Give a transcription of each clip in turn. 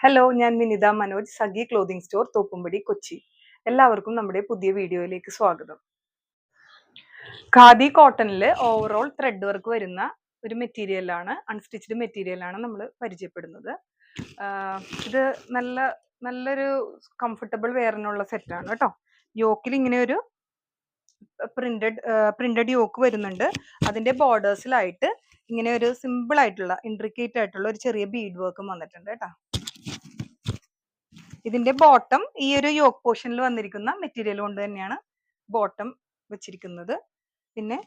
Hello, ഞാൻ വിനിത മനോജ്, സഖി clothing store, Thoppumpady, Kochi. എല്ലാവർക്കും നമ്മുടെ പുതിയ വീഡിയോയിലേക്ക് സ്വാഗതം. ഖാദി കോട്ടണിൽ ഓവറോൾ ത്രെഡ് വർക്ക് വരുന്ന ഒരു മെറ്റീരിയലാണ്, അൺസ്റ്റിച്ച്ഡ് മെറ്റീരിയലാണ് നമ്മൾ പരിചയപ്പെടുന്നത്. ഇത് നല്ലൊരു കംഫർട്ടബിൾ വെയറിനുള്ള സെറ്റാണ് കേട്ടോ. യോക്കിൽ ഇങ്ങനെ ഒരു പ്രിന്റഡ് യോക്ക് വരുന്നുണ്ട്. അതിന്റെ ബോർഡേഴ്സിലായിട്ട് ഇങ്ങനെ ഒരു സിമ്പിൾ ആയിട്ടുള്ള ഇൻട്രിക്കേറ്റ് ആയിട്ടുള്ള ഒരു ചെറിയ ബീഡ് വർക്കും വന്നിട്ടുണ്ട് കേട്ടോ. ഇതിന്റെ ബോട്ടം ഈ ഒരു യോക്ക് പോർഷനിൽ വന്നിരിക്കുന്ന മെറ്റീരിയൽ കൊണ്ട് തന്നെയാണ് ബോട്ടം വെച്ചിരിക്കുന്നത്. പിന്നെ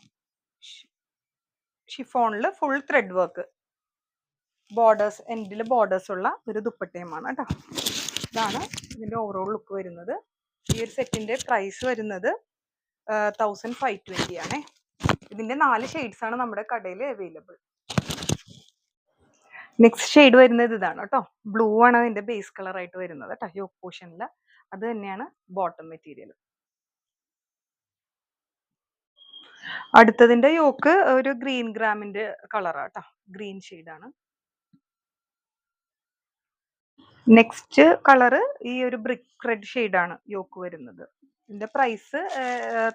ഷിഫോണിൽ ഫുൾ ത്രെഡ് വർക്ക്, ബോർഡേഴ്സ് എൻഡിൽ ബോർഡേഴ്സ് ഉള്ള ഒരു ദുപ്പട്ടയുമാണ് കേട്ടോ. ഇതാണ് ഇതിന്റെ ഓവറോൾ ലുക്ക് വരുന്നത്. ഈ ഒരു സെറ്റിന്റെ പ്രൈസ് വരുന്നത് 1520 ആണേ. ഇതിന്റെ 4 ഷെയ്ഡ്സ് ആണ് നമ്മുടെ കടയിൽ അവൈലബിൾ. നെക്സ്റ്റ് ഷെയ്ഡ് വരുന്നത് ഇതാണ് കേട്ടോ. ബ്ലൂ ആണ് അതിന്റെ ബേസ് കളർ ആയിട്ട് വരുന്നത് കേട്ടോ, യോക്ക് പോർഷനിൽ. അത് തന്നെയാണ് ബോട്ടം മെറ്റീരിയൽ. അടുത്തതിന്റെ യോക്ക് ഒരു ഗ്രീൻ ഗ്രാമിന്റെ കളറാ കേട്ടോ, ഗ്രീൻ ഷെയ്ഡാണ്. നെക്സ്റ്റ് കളറ് ഈ ഒരു ബ്രിക്ക് റെഡ് ഷെയ്ഡാണ് യോക്ക് വരുന്നത്. ഇതിന്റെ പ്രൈസ്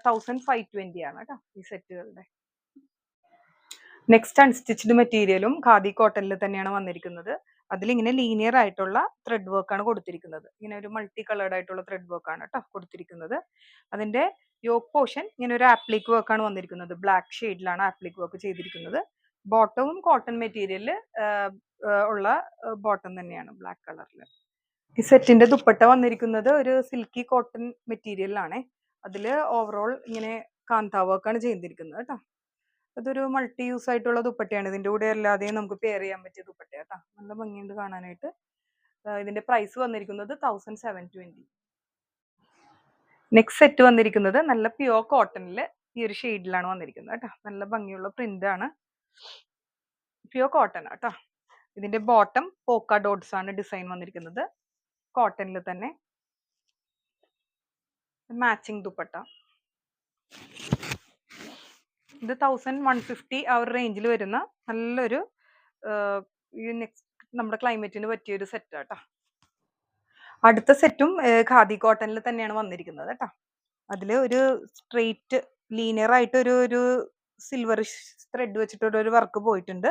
1520 ആണ് കേട്ടോ ഈ സെറ്റുകളുടെ. നെക്സ്റ്റ് അൺസ്റ്റിച്ച്ഡ് മെറ്റീരിയലും ഖാദി കോട്ടണിൽ തന്നെയാണ് വന്നിരിക്കുന്നത്. അതിലിങ്ങനെ ലീനിയർ ആയിട്ടുള്ള ത്രെഡ് വർക്കാണ് കൊടുത്തിരിക്കുന്നത്. ഇങ്ങനെ ഒരു മൾട്ടി കളേർഡ് ആയിട്ടുള്ള ത്രെഡ് വർക്കാണ് കേട്ടോ കൊടുത്തിരിക്കുന്നത്. അതിന്റെ യോക്ക് പോർഷൻ ഇങ്ങനെ ഒരു ആപ്ലിക് വർക്കാണ് വന്നിരിക്കുന്നത്. ബ്ലാക്ക് ഷെയ്ഡിലാണ് ആപ്ലിക് വർക്ക് ചെയ്തിരിക്കുന്നത്. ബോട്ടവും കോട്ടൺ മെറ്റീരിയൽ ഉള്ള ബോട്ടം തന്നെയാണ്, ബ്ലാക്ക് കളറിൽ. ഈ സെറ്റിന്റെ ദുപ്പട്ട വന്നിരിക്കുന്നത് ഒരു സിൽക്കി കോട്ടൺ മെറ്റീരിയലാണ്. അതിൽ ഓവറോൾ ഇങ്ങനെ കാന്ത വർക്കാണ് ചെയ്തിരിക്കുന്നത് കേട്ടോ. അതൊരു മൾട്ടി യൂസ് ആയിട്ടുള്ള ദുപ്പട്ടയാണ്. ഇതിന്റെ കൂടെ അല്ലാതെ നമുക്ക് പെയർ ചെയ്യാൻ പറ്റിയ ദുപ്പട്ട കേട്ടോ. നല്ല ഭംഗിയുണ്ട് കാണാനായിട്ട്. ഇതിന്റെ പ്രൈസ് വന്നിരിക്കുന്നത് 1720. നെക്സ്റ്റ് സെറ്റ് വന്നിരിക്കുന്നത് നല്ല പ്യുവർ കോട്ടണിൽ ഈ ഒരു ഷെയ്ഡിലാണ് വന്നിരിക്കുന്നത് കേട്ടോ. നല്ല ഭംഗിയുള്ള പ്രിന്റ് ആണ്, പ്യുവർ കോട്ടൺ കേട്ടോ. ഇതിന്റെ ബോട്ടം പോക്ക ഡോട്ട്സ് ആണ് ഡിസൈൻ വന്നിരിക്കുന്നത്. കോട്ടണിൽ തന്നെ മാച്ചിങ് ദുപ്പട്ട. ഇത് 1150 ആ ഒരു റേഞ്ചിൽ വരുന്ന നല്ലൊരു നമ്മുടെ ക്ലൈമറ്റിന് പറ്റിയൊരു സെറ്റ് കേട്ടോ. അടുത്ത സെറ്റും ഖാദി കോട്ടണിൽ തന്നെയാണ് വന്നിരിക്കുന്നത് കേട്ടോ. അതിൽ ഒരു സ്ട്രെയിറ്റ് ലീനിയർ ആയിട്ട് ഒരു സിൽവർ ത്രെഡ് വെച്ചിട്ടുള്ള ഒരു വർക്ക് പോയിട്ടുണ്ട്.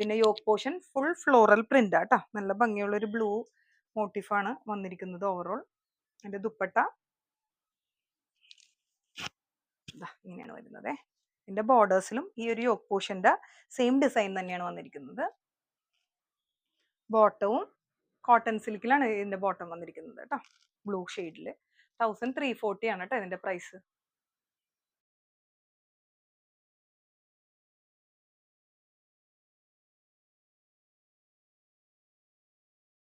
പിന്നെ yoke portion full floral print കേട്ടോ. നല്ല ഭംഗിയുള്ള ഒരു ബ്ലൂ മോട്ടീഫാണ് വന്നിരിക്കുന്നത് ഓവറോൾ. അതിന്റെ ദുപ്പട്ട ഇങ്ങനെയാണ് വരുന്നത്. ഇതിന്റെ ബോർഡേഴ്സിലും ഈ ഒരു യോക്ക് പോർഷന്റെ സെയിം ഡിസൈൻ തന്നെയാണ് വന്നിരിക്കുന്നത്. ബോട്ടവും കോട്ടൺ സിൽക്കിലാണ് ഇതിന്റെ ബോട്ടം വന്നിരിക്കുന്നത് കേട്ടോ, ബ്ലൂ ഷെയ്ഡിൽ. 1340 ആണ് കേട്ടോ ഇതിന്റെ പ്രൈസ്.